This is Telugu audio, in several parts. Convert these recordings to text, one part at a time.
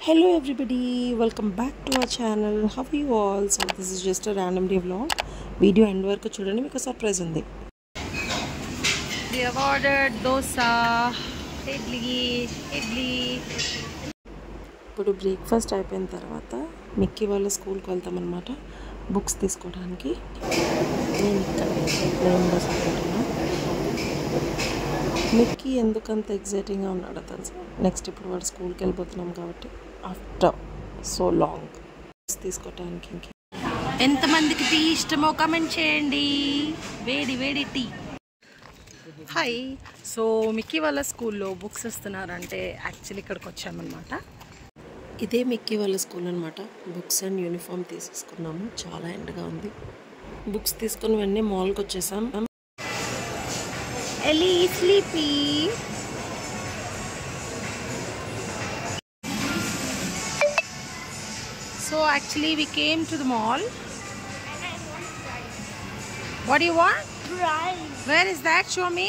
Hello everybody, welcome back to our channel. How are you all? So this is just a random day vlog. Video end వరకు చూడండి, మీకు సర్ప్రైజ్ ఉంది. We have ordered dosa, idli. ఇప్పుడు బ్రేక్ఫాస్ట్ అయిపోయిన తర్వాత మిక్కీ వాళ్ళ స్కూల్కి వెళ్తామన్నమాట బుక్స్ తీసుకోవడానికి. నేను ఇక్కడ ప్లేన్ బస్ అనుకుంటున్నా. మిక్కీ ఎందుకంత ఎగ్జైటింగ్గా ఉన్నాడో తెలుసు. నెక్స్ట్ ఇప్పుడు వాడు స్కూల్కి వెళ్ళిపోతున్నాం కాబట్టి ఆఫ్టర్ సో లాంగ్ తీసుకోవటానికి. ఎంతమందికి టీ ఇష్టమో కమెంట్ చేయండి. వేడి వేడి టీ. హాయ్. సో మిక్కీ వాళ్ళ స్కూల్లో బుక్స్ ఇస్తున్నారంటే యాక్చువల్లీ ఇక్కడికి వచ్చామన్నమాట. ఇదే మిక్కీ వాళ్ళ స్కూల్ అనమాట. బుక్స్ అండ్ యూనిఫామ్ తీసేసుకున్నాము. చాలా ఎండగా ఉంది. బుక్స్ తీసుకుని వెంటనే మాల్కి వచ్చేసాం. Ellie sleepy. So actually we came to the mall. What do you want? Prime. Where is that? Show me.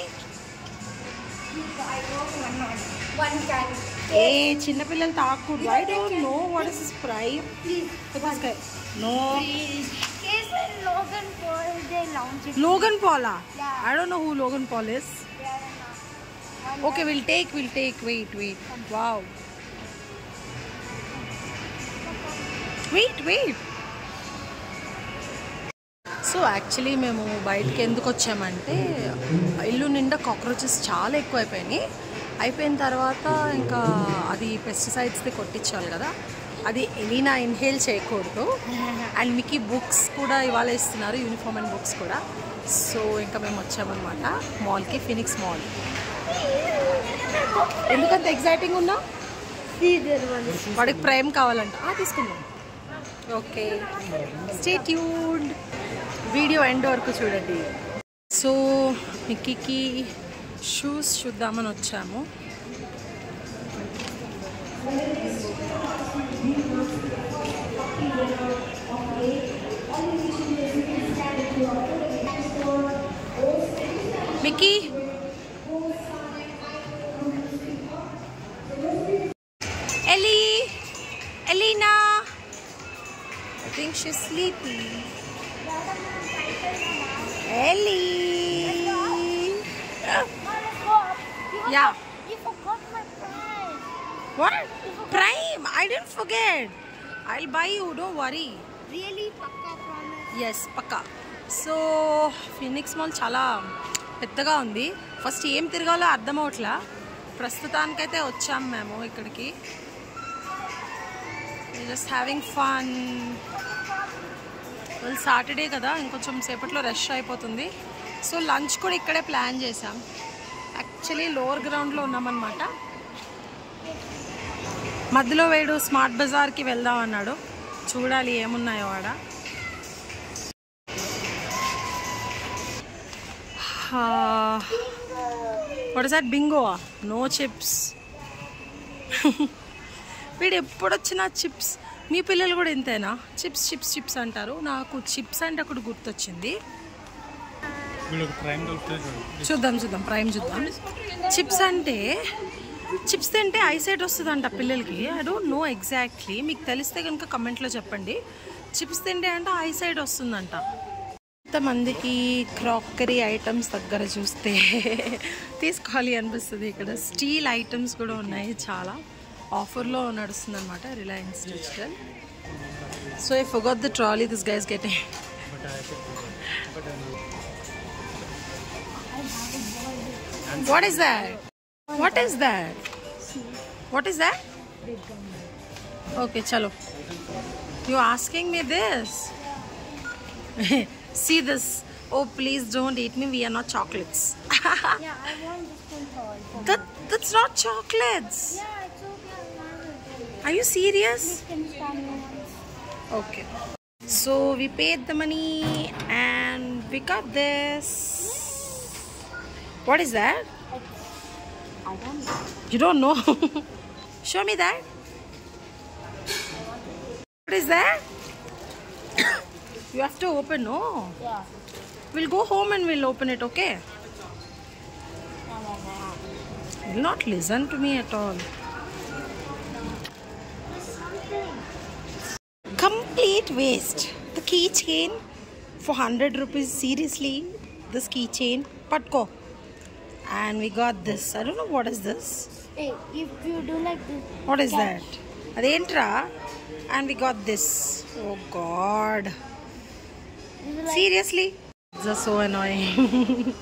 One can. Hey, chinna pillal taakkudu. I don't know what is this prime. Please. Look at this guy. No. Please. Case in Logan Paul, they launch it. Logan Paul. Yeah. I don't know who Logan Paul is. They are not. Okay, we'll take. Wait. Wow. Wait. So actually మేము బయటకి ఎందుకు వచ్చామంటే ఇల్లు నిండా కాక్రోచెస్ చాలా ఎక్కువ అయిపోయిన తర్వాత ఇంకా అది పెస్టిసైడ్స్ది కొట్టించాలి కదా, అది ఎలీనా ఇన్హేల్ చేయకూడదు. అండ్ మీకు బుక్స్ కూడా ఇవాళ ఇస్తున్నారు, యూనిఫామ్ అండ్ బుక్స్ కూడా. సో ఇంకా మేము వచ్చామన్నమాట మాల్కి, ఫినిక్స్ మాల్. ఎందుకంత ఎగ్జైటింగ్ ఉన్నా? వాడికి ప్రైమ్ కావాలంట. తీసుకుందాం. Okay, stay tuned. Video end వరకు చూడండి. సో మిక్కీకి షూస్ చూద్దామని వచ్చాము. Mickey, Elena. I think she's sleepy. Ellie. Yeah. You forgot my prize. What? Prime. I didn't forget. I'll buy you. Don't worry. Really? Pakka promise? Yes, Pakka. So Phoenix mall చాలా పెద్దగా ఉంది. ఫస్ట్ ఏం తిరగాలో అర్థం అవట్లా. ప్రస్తుతానికైతే వచ్చాం మేము ఇక్కడికి. Just having fun. వాళ్ళు సాటర్డే కదా, ఇంకొంచెం సేపట్లో రష్ అయిపోతుంది. సో లంచ్ కూడా ఇక్కడే ప్లాన్ చేసాం. యాక్చువల్లీ లోవర్ గ్రౌండ్లో ఉన్నామన్నమాట. మధ్యలో వేడు స్మార్ట్ బజార్కి వెళ్దాం అన్నాడు. చూడాలి ఏమున్నాయో ఆడ. What is that? Bingo. No chips. వీడు ఎప్పుడు వచ్చినా చిప్స్. మీ పిల్లలు కూడా ఇంతేనా? చిప్స్ అంటారు. నాకు చిప్స్ అంటే అక్కడ గుర్తొచ్చింది. చూద్దాం ప్రైమ్ చూద్దాం. చిప్స్ తింటే ఐసైట్ వస్తుందంట పిల్లలకి. I don't know exactly. మీకు తెలిస్తే కనుక కమెంట్లో చెప్పండి. చిప్స్ తింటే అంటే ఐసైట్ వస్తుందంట. కొంతమందికి క్రాకరీ ఐటమ్స్ దగ్గర చూస్తే తీసుకోవాలి అనిపిస్తుంది. ఇక్కడ స్టీల్ ఐటమ్స్ కూడా ఉన్నాయి, చాలా ఆఫర్లో నడుస్తుంది అనమాట Reliance digital. So I forgot the trolley this guys getting. What is that? Okay, chalo. You asking me this? See this. Oh, please don't eat me. We are not chocolates. Yeah, I want this one tall. That's not chocolates. Yeah, it's okay. Are you serious? This can stand no ones. Okay. So we paid the money and we got this. What is that? I don't know. You don't know? Show me that. What is that? You have to open, no? Yeah. We'll go home and we'll open it, okay? Will not listen to me at all. not waste. The keychain for 100 rupees. Seriously, this keychain. Patko. And we got this. I don't know what is this. Hey, if you do like this. What is catch. that? Adentra. And we got this. Oh God. This is like Seriously. This is so annoying.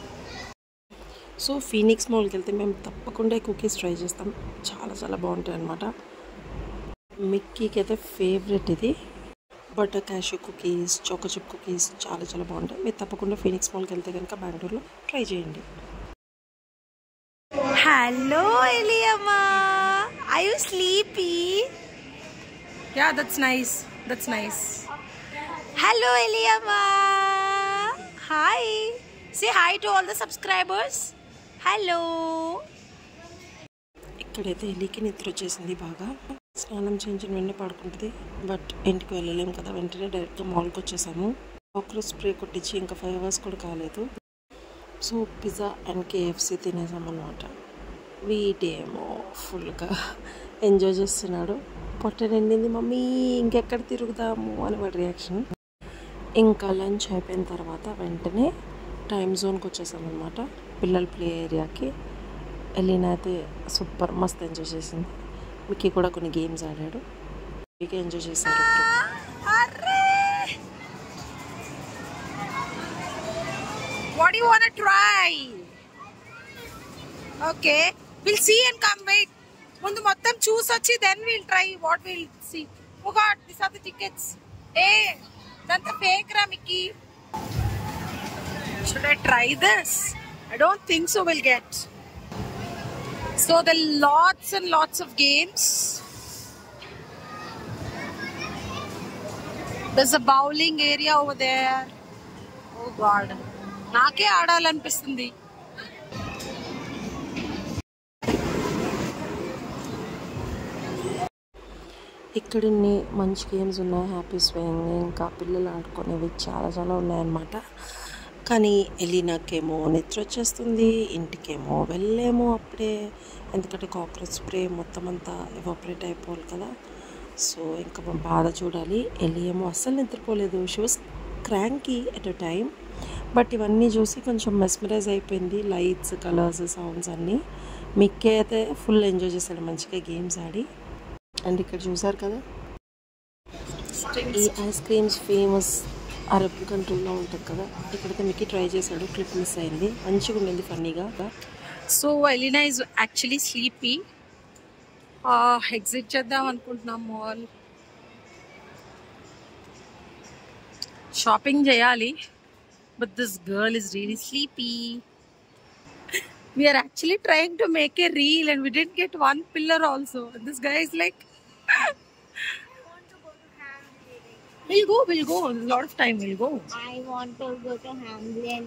So Phoenix మాల్కి వెళ్తే మేము తప్పకుండా కుకీస్ ట్రై చేస్తాం. చాలా చాలా బాగుంటాయి అన్నమాట. మిక్కీకి అయితే ఫేవరెట్ ఇది. Butter cashew cookies, choco chip cookies చాలా చాలా బాగుంటాయి. మీరు తప్పకుండా ఫీనిక్స్ మాల్కి వెళ్తే కనుక బెంగళూరులో ట్రై చేయండి. Hello, Eliamma. Are you sleepy? Yeah, that's nice. That's nice. Hello, Eliamma. Hi. Say hi to all the subscribers. Hello. ఇక్కడైతే ఎలికి నిద్ర వచ్చేసింది బాగా. స్నానం చేయించిన వెంటనే పడుకుంటుంది. బట్ ఇంటికి వెళ్ళలేము కదా, వెంటనే డైరెక్ట్గా మాల్కి వచ్చేసాము. కాక్రోచ్ స్ప్రే కొట్టించి ఇంకా 5 hours కూడా కాలేదు. So pizza and KFC తినేసామన్నమాట. వీటేమో ఫుల్గా ఎంజాయ్ చేస్తున్నాడు. పొట్ట నిండింది మమ్మీ, ఇంకెక్కడ తిరుగుదాము అని వాడి రియాక్షన్. ఇంకా లంచ్ అయిపోయిన తర్వాత వెంటనే టైం జోన్కి వచ్చేసామన్నమాట, పిల్లల ప్లే ఏరియాకి. ఎలీనా అయితే సూపర్ మస్త్ ఎంజాయ్ చేసింది. మిక్కీ కూడా కొన్ని గేమ్స్ ఆడాడు, మిక్కీ ఎంజాయ్ చేశారు. What do you want to try? Okay, we'll see and come. Wait. Mundu mottam choose vachi, then we'll try what we'll see. Oh God, these are the tickets. Hey, that's a fake ra, Mickey. Should I try this? I don't think so. We'll get. So there are lots and lots of games. There's a bowling area over there. Oh God. నాకే ఆడాలనిపిస్తుంది. ఇక్కడ మంచి గేమ్స్ ఉన్నాయి, హ్యాపీ స్వింగ్, ఇంకా పిల్లలు ఆడుకునేవి చాలా చాలా ఉన్నాయన్నమాట. కానీ ఎలీనాకేమో నిద్ర వచ్చేస్తుంది, ఇంటికేమో వెళ్ళలేము అప్పుడే, ఎందుకంటే కాక్రోచ్ స్ప్రే మొత్తం అంతా ఎవాపరేట్ అయిపోవాలి కదా. సో ఇంకా బాధ చూడాలి. ఎలీ ఏమో అస్సలు నిద్రపోలేదు. She was cranky at a time. But ఇవన్నీ చూసి కొంచెం మెస్మరైజ్ అయిపోయింది, లైట్స్, కలర్స్, సౌండ్స్ అన్నీ. మిక్కీ అయితే ఫుల్ ఎంజాయ్ చేశాడు మంచిగా గేమ్స్ ఆడి. అండ్ ఇక్కడ చూసారు కదా, ఈ ఐస్ క్రీమ్స్ ఫేమస్ అరబ్ కంట్రీలో ఉంటుంది కదా, ఇక్కడైతే మిక్కీ ట్రై చేశాడు, క్లిప్ మిస్ అయింది, మంచిగా ఉండింది ఫన్నీగా. So Elina is actually sleepy. Exit చేద్దాం అనుకుంటున్నాం మాల్. షాపింగ్ చేయాలి. But this girl is really sleepy. We are actually trying to make a reel and we didn't get one pillar also. And this guy is like, I want to go to Hamlin. we'll go. There's a lot of time, we'll go. I want to go to Hamlin.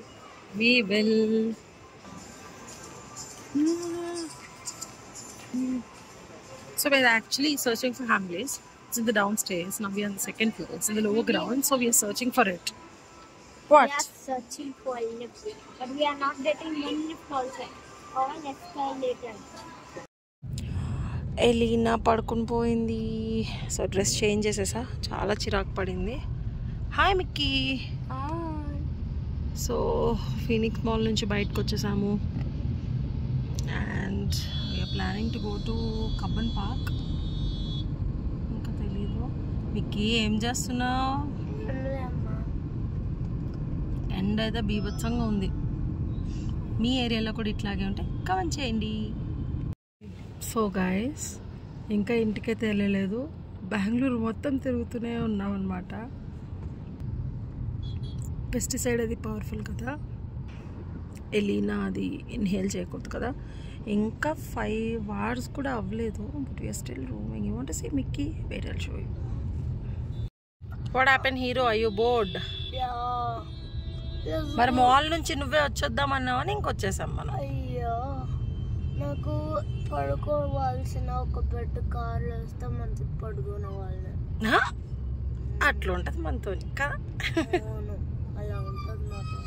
We will. So we're actually searching for Hamleys. It's in the downstairs. Now we're on the second floor. It's in the lower ground. So we are searching for it. What? We are searching for lifts, but we are not getting one lift also. Or an escalator. Elina పడుకుని పోయింది. సో డ్రెస్ చేంజ్ చేసేసా, చాలా చిరాకు పడింది. Hi Mickey. So Phoenix Mall నుంచి బయటకు వచ్చేసాము. And we're planning to go to Cubbon Park. ఇంకా తెలీదు. మిక్కీ ఏం చేస్తున్నావు? ఎండ అయితే బీభత్సంగా ఉంది. మీ ఏరియాలో కూడా ఇట్లాగే ఉంటే కమెంట్ చేయండి. సో గైస్, ఇంకా ఇంటికైతే వెళ్ళలేదు, బెంగళూరు మొత్తం తిరుగుతూనే ఉన్నాం అన్నమాట. పెస్టిసైడ్ అది పవర్ఫుల్ కదా, ఎలీనా అది ఇన్హేల్ చేయకూడదు కదా. ఇంకా 5 hours కూడా అవ్వలేదు. But we're still roaming. You want to see Mickey? Wait I'll show you. What happen hero? Are you bored? మరి మాల్ నుంచి నువ్వే వచ్చేద్దామన్నావని ఇంకొచ్చేసాం మనం. అయ్యో, నాకు పడుకోవాల్సిన ఒక బెడ్ కార్లో వస్తే మంచి పడుకునే వాళ్ళని. అట్లా ఉంటుంది మనతో కదా. అవును, అలా ఉంటుంది మాకు.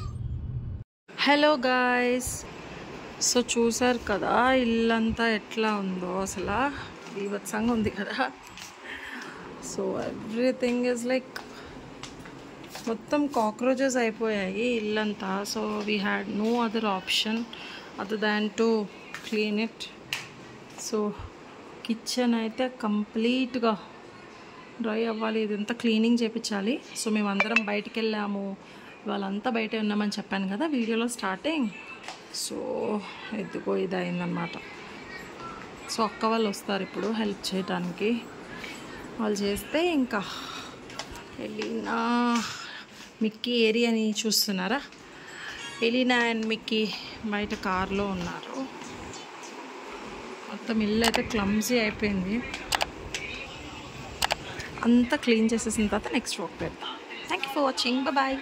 హలో గాయస్, సో చూసారు కదా ఇల్లంతా ఎట్లా ఉందో, అసలు బీభత్సంగా ఉంది కదా. సో ఎవ్రీథింగ్ ఈజ్ లైక్ మొత్తం కాక్రోచెస్ అయిపోయాయి ఇల్లంతా. So we had no other option other than to clean it. So kitchen అయితే కంప్లీట్గా డ్రై అవ్వాలి, ఇదంతా క్లీనింగ్ చేయించాలి. సో మేమందరం బయటికి వెళ్ళాము, వాళ్ళంతా బయటే ఉన్నామని చెప్పాను కదా వీడియోలో స్టార్టింగ్. సో ఎత్తుకో ఇది అయిందనమాట. సో అక్క వాళ్ళు వస్తారు ఇప్పుడు హెల్ప్ చేయడానికి. వాళ్ళు చేస్తే ఇంకా ఎలీనా మిక్కీ ఏరియాని చూస్తున్నారా. ఎలీనా అండ్ మిక్కీ బయట కార్లో ఉన్నారు. మొత్తం ఇల్లు అయితే క్లమ్జీ అయిపోయింది. అంతా క్లీన్ చేసేసిన తర్వాత నెక్స్ట్ వర్క్ పెడతాం. Thank you for watching. Bye.